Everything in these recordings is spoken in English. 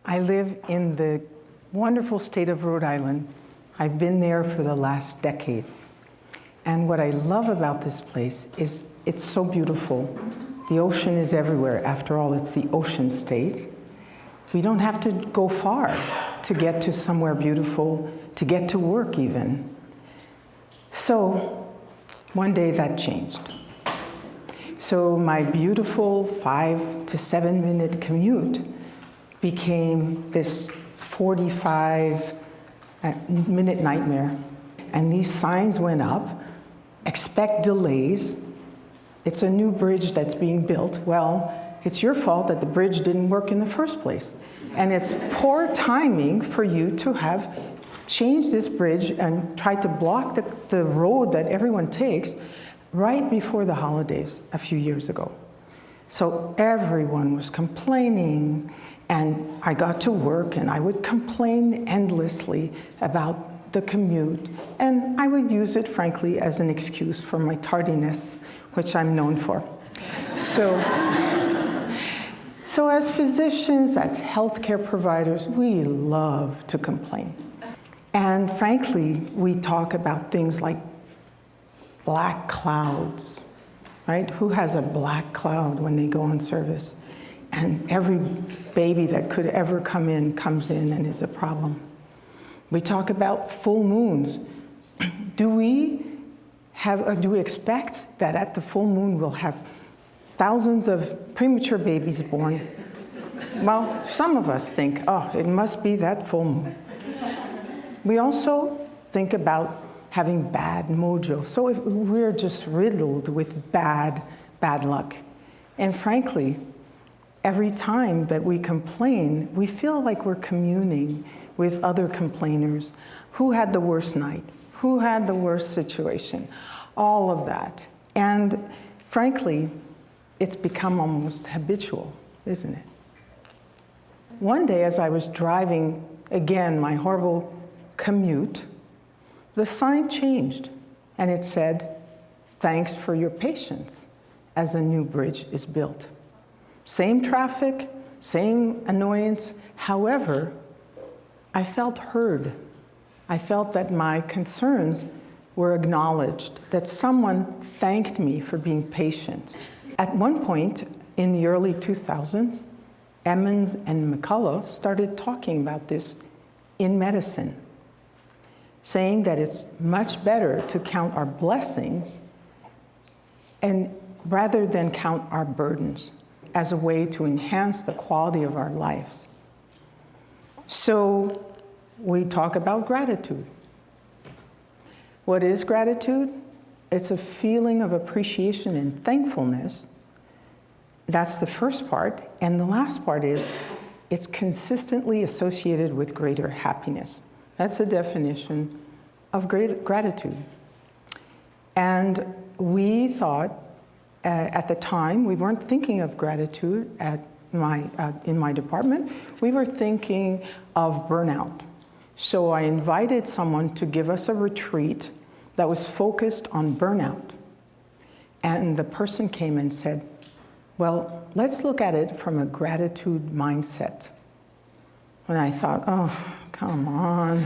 I live in the wonderful state of Rhode Island. I've been there for the last decade. And what I love about this place is it's so beautiful. The ocean is everywhere. After all, it's the ocean state. We don't have to go far to get to somewhere beautiful, to get to work even. So one day that changed. So my beautiful 5 to 7 minute commute became this 45-minute nightmare. And these signs went up, expect delays. It's a new bridge that's being built. Well, it's your fault that the bridge didn't work in the first place. And it's poor timing for you to have changed this bridge and tried to block the road that everyone takes right before the holidays a few years ago. So everyone was complaining, and I got to work and I would complain endlessly about the commute, and I would use it, frankly, as an excuse for my tardiness, which I'm known for. So as physicians, as healthcare providers, we love to complain. And frankly, we talk about things like black clouds, right? Who has a black cloud when they go on service? And every baby that could ever come in comes in and is a problem. We talk about full moons. Do we expect that at the full moon we'll have thousands of premature babies born? Well, some of us think, oh, it must be that full moon. We also think about having bad mojo. So if we're just riddled with bad luck. And frankly, every time that we complain, we feel like we're communing with other complainers. Who had the worst night? Who had the worst situation? All of that. And frankly, it's become almost habitual, isn't it? One day, as I was driving, again, my horrible commute, the sign changed, and it said, "Thanks for your patience," as a new bridge is built. Same traffic, same annoyance. However, I felt heard. I felt that my concerns were acknowledged, that someone thanked me for being patient. At one point in the early 2000s, Emmons and McCullough started talking about this in medicine, saying that it's much better to count our blessings and rather than count our burdens as a way to enhance the quality of our lives. So we talk about gratitude. What is gratitude? It's a feeling of appreciation and thankfulness. That's the first part. And the last part is it's consistently associated with greater happiness. That's a definition of gratitude. And we thought, at the time, we weren't thinking of gratitude in my department. We were thinking of burnout. So I invited someone to give us a retreat that was focused on burnout. And the person came and said, well, let's look at it from a gratitude mindset. And I thought, oh, come on.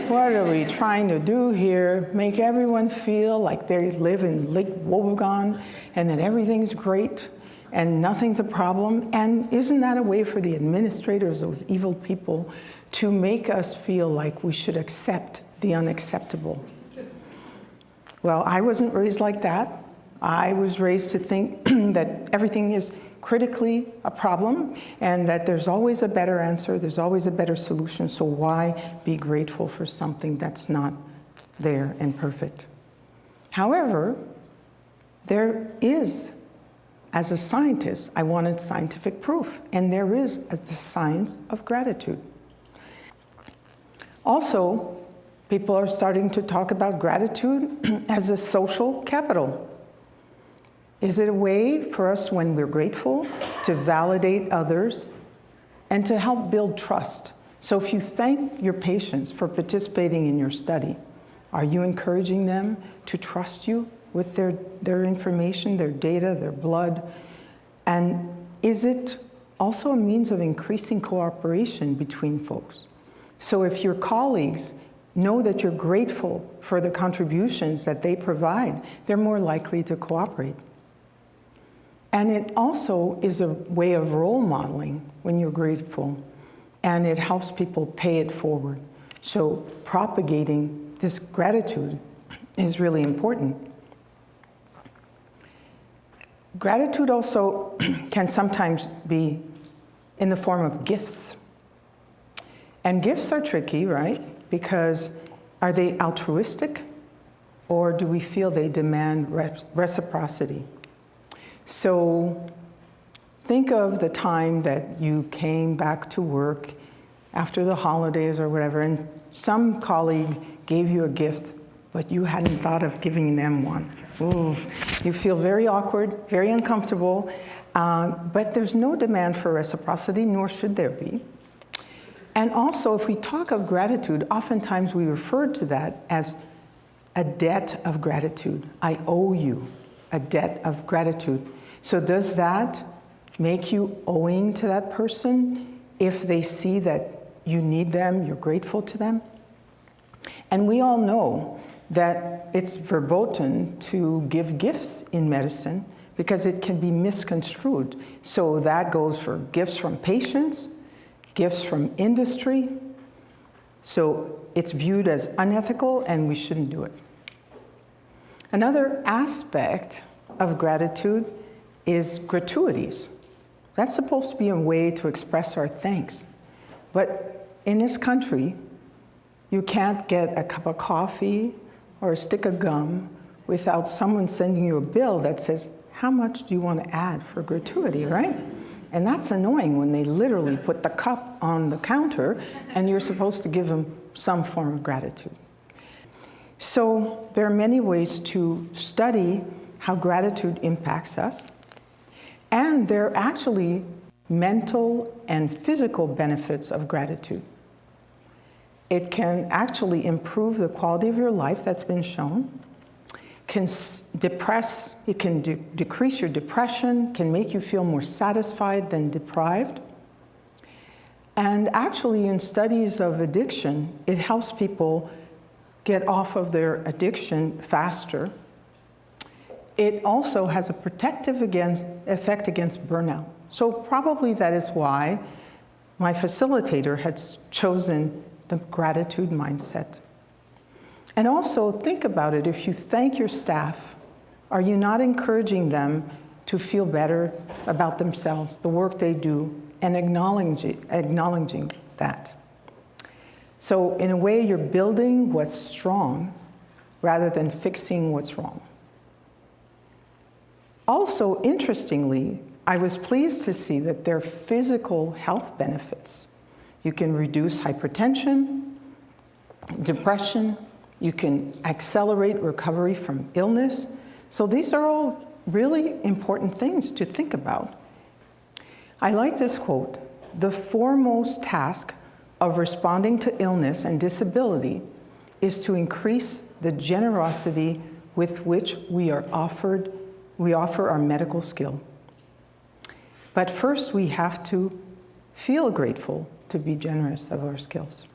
What are we trying to do here? Make everyone feel like they live in Lake Wobegon and that everything's great and nothing's a problem? And isn't that a way for the administrators, those evil people, to make us feel like we should accept the unacceptable? Well, I wasn't raised like that. I was raised to think that everything is critically a problem and that there's always a better answer, there's always a better solution, so why be grateful for something that's not there and perfect? However, there is, as a scientist, I wanted scientific proof, and there is the science of gratitude. Also, people are starting to talk about gratitude as a social capital. Is it a way for us, when we're grateful, to validate others and to help build trust? So if you thank your patients for participating in your study, Are you encouraging them to trust you with their information, their data, their blood? And is it also a means of increasing cooperation between folks? So if your colleagues know that you're grateful for the contributions that they provide, they're more likely to cooperate. And it also is a way of role modeling when you're grateful, and it helps people pay it forward. So propagating this gratitude is really important. Gratitude also can sometimes be in the form of gifts. And gifts are tricky, right? Because are they altruistic, or do we feel they demand reciprocity? So think of the time that you came back to work after the holidays or whatever, and some colleague gave you a gift, but you hadn't thought of giving them one. Ooh, you feel very awkward, very uncomfortable, but there's no demand for reciprocity, nor should there be. And also, if we talk of gratitude, oftentimes we refer to that as a debt of gratitude. I owe you a debt of gratitude. So does that make you owing to that person if they see that you need them, you're grateful to them? And we all know that it's verboten to give gifts in medicine because it can be misconstrued. So that goes for gifts from patients, gifts from industry. So it's viewed as unethical and we shouldn't do it. Another aspect of gratitude is gratuities. That's supposed to be a way to express our thanks. But in this country, you can't get a cup of coffee or a stick of gum without someone sending you a bill that says, how much do you want to add for gratuity, right? And that's annoying when they literally put the cup on the counter and you're supposed to give them some form of gratitude. So there are many ways to study how gratitude impacts us. And there are actually mental and physical benefits of gratitude. It can actually improve the quality of your life, that's been shown. It can decrease your depression, can make you feel more satisfied than deprived. And actually, in studies of addiction, it helps people get off of their addiction faster. It also has a protective effect against burnout. So probably that is why my facilitator had chosen the gratitude mindset. And also think about it, if you thank your staff, are you not encouraging them to feel better about themselves, the work they do, and acknowledging that? So in a way, you're building what's strong rather than fixing what's wrong. Also, interestingly, I was pleased to see that there are physical health benefits. You can reduce hypertension, depression, you can accelerate recovery from illness. So these are all really important things to think about. I like this quote: "The foremost task of responding to illness and disability is to increase the generosity with which we offer our medical skill. But first we have to feel grateful to be generous of our skills."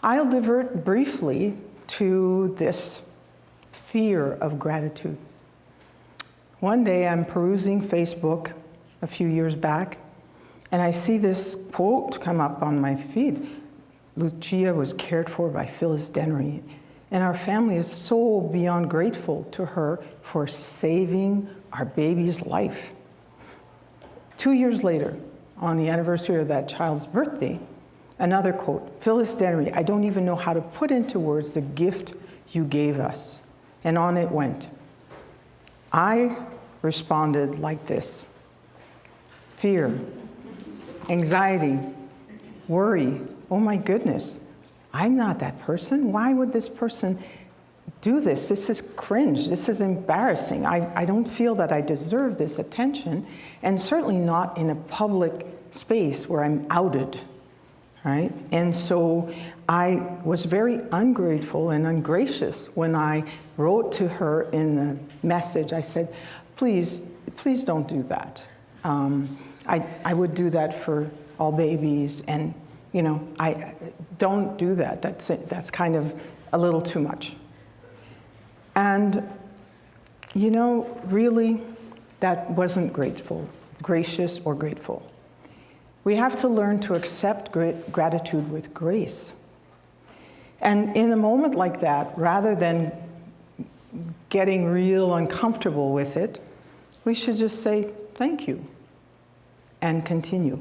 I'll divert briefly to this fear of gratitude. One day I'm perusing Facebook a few years back, and I see this quote come up on my feed. Lucia was cared for by Phyllis Dennery, and our family is so beyond grateful to her for saving our baby's life. 2 years later, on the anniversary of that child's birthday, another quote: "Phyllis Dennery, I don't even know how to put into words the gift you gave us." And on it went. I responded like this: fear, anxiety, worry. Oh my goodness, I'm not that person. Why would this person do this? This is cringe. This is embarrassing. I don't feel that I deserve this attention, and certainly not in a public space where I'm outed right? And so I was very ungrateful and ungracious when I wrote to her in the message. I said, please don't do that. I would do that for all babies, and I don't do that. That's kind of a little too much. And really, that wasn't gracious or grateful. We have to learn to accept gratitude with grace. And in a moment like that, rather than getting real uncomfortable with it, we should just say, thank you, and continue.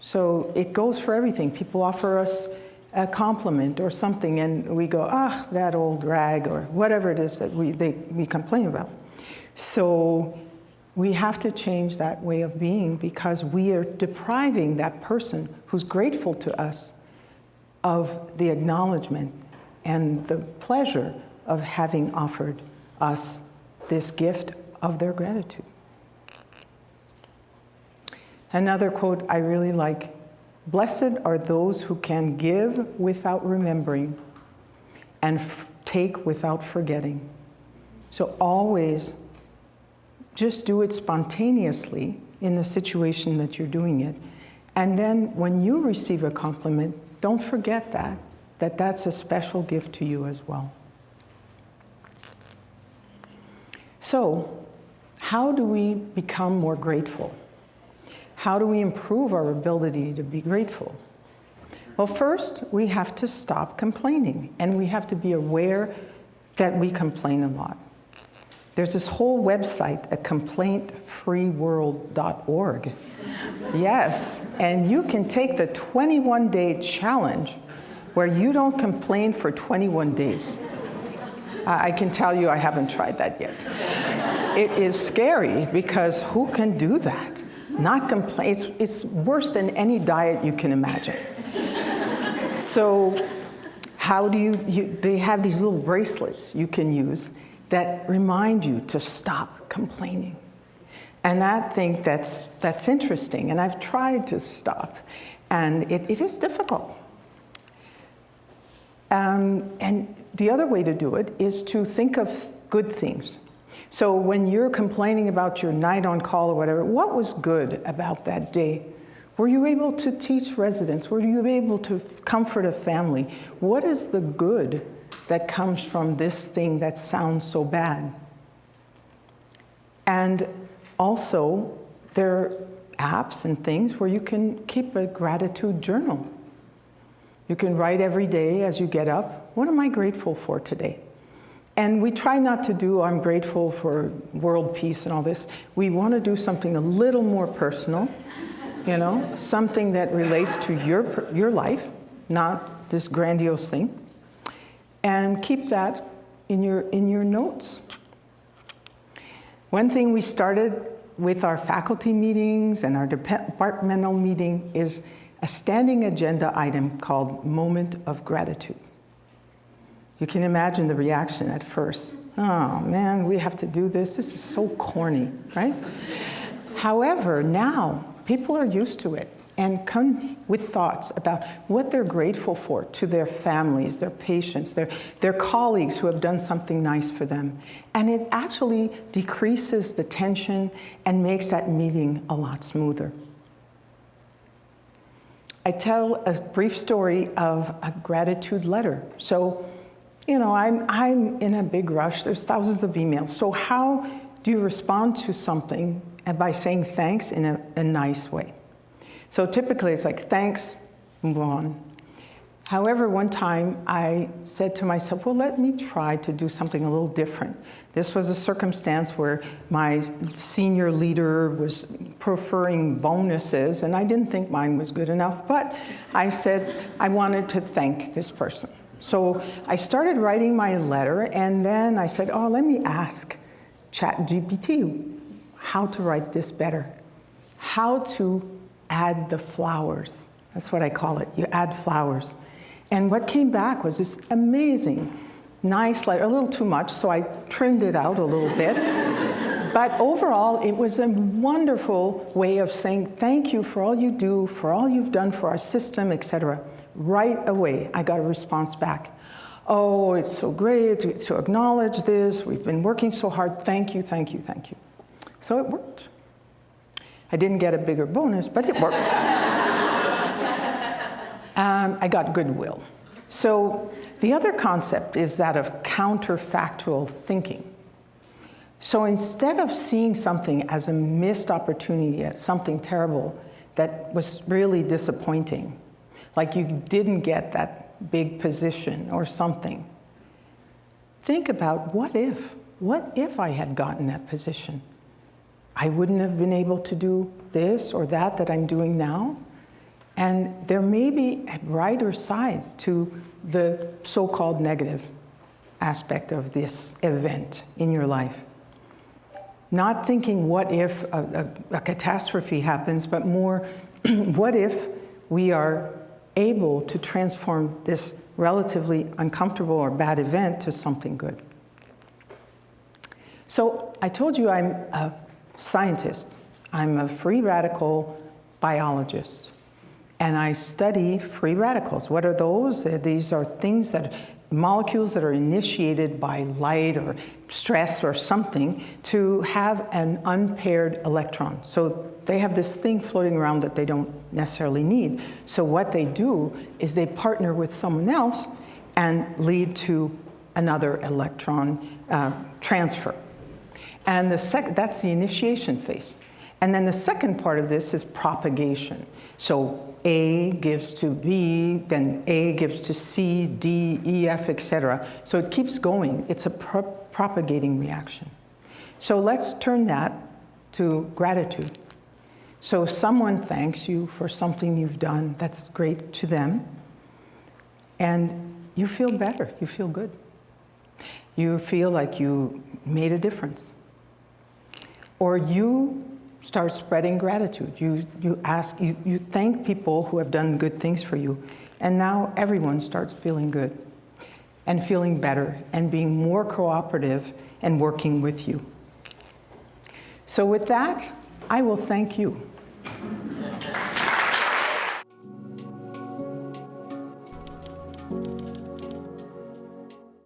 So it goes for everything. People offer us a compliment or something, and we go, that old rag, or whatever it is that we complain about. So we have to change that way of being, because we are depriving that person who's grateful to us of the acknowledgement and the pleasure of having offered us this gift of their gratitude. Another quote I really like: "Blessed are those who can give without remembering and take without forgetting." So always just do it spontaneously in the situation that you're doing it. And then when you receive a compliment, don't forget that's a special gift to you as well. So, how do we become more grateful? How do we improve our ability to be grateful? Well, first, we have to stop complaining, and we have to be aware that we complain a lot. There's this whole website at complaintfreeworld.org. Yes, and you can take the 21-day challenge where you don't complain for 21 days. I can tell you I haven't tried that yet. It is scary, because who can do that? Not complain. It's worse than any diet you can imagine. So how do they have these little bracelets you can use that remind you to stop complaining. And that's interesting. And I've tried to stop, and it is difficult. And the other way to do it is to think of good things. So when you're complaining about your night on call or whatever, what was good about that day? Were you able to teach residents? Were you able to comfort a family? What is the good that comes from this thing that sounds so bad? And also, there are apps and things where you can keep a gratitude journal. You can write every day as you get up, what am I grateful for today? And we try not to do, I'm grateful for world peace and all this. We want to do something a little more personal, something that relates to your life, not this grandiose thing. And keep that in your notes. One thing we started with our faculty meetings and our departmental meeting is a standing agenda item called Moment of Gratitude. You can imagine the reaction at first. Oh man, we have to do this. This is so corny, right? However, now people are used to it and come with thoughts about what they're grateful for to their families, their patients, their colleagues who have done something nice for them. And it actually decreases the tension and makes that meeting a lot smoother. I tell a brief story of a gratitude letter. So, I'm in a big rush. There's thousands of emails. So how do you respond to something by saying thanks in a nice way? So typically it's like, thanks, move on. However, one time I said to myself, well, let me try to do something a little different. This was a circumstance where my senior leader was preferring bonuses, and I didn't think mine was good enough, but I said I wanted to thank this person. So I started writing my letter, and then I said, let me ask ChatGPT how to write this better, how to add the flowers. That's what I call it. You add flowers. And what came back was this amazing, nice letter, a little too much, so I trimmed it out a little bit. But overall, it was a wonderful way of saying thank you for all you do, for all you've done for our system, etc. Right away, I got a response back. Oh, it's so great to acknowledge this. We've been working so hard. Thank you, thank you, thank you. So it worked. I didn't get a bigger bonus, but it worked. I got goodwill. So the other concept is that of counterfactual thinking. So instead of seeing something as a missed opportunity, as something terrible that was really disappointing, like you didn't get that big position or something, think about what if I had gotten that position? I wouldn't have been able to do this or that I'm doing now. And there may be a brighter side to the so-called negative aspect of this event in your life. Not thinking what if a catastrophe happens, but more what if we are able to transform this relatively uncomfortable or bad event to something good. So I told you I'm a scientist. I'm a free radical biologist. And I study free radicals. What are those? These are things molecules that are initiated by light or stress or something to have an unpaired electron. So they have this thing floating around that they don't necessarily need. So what they do is they partner with someone else and lead to another electron transfer. And that's the initiation phase. And then the second part of this is propagation. So A gives to B, then A gives to C, D, E, F, etc. So it keeps going. It's a propagating reaction. So let's turn that to gratitude. So someone thanks you for something you've done that's great to them, and you feel better. You feel good. You feel like you made a difference. Or you start spreading gratitude. You thank people who have done good things for you, and now everyone starts feeling good and feeling better and being more cooperative and working with you. So with that, I will thank you.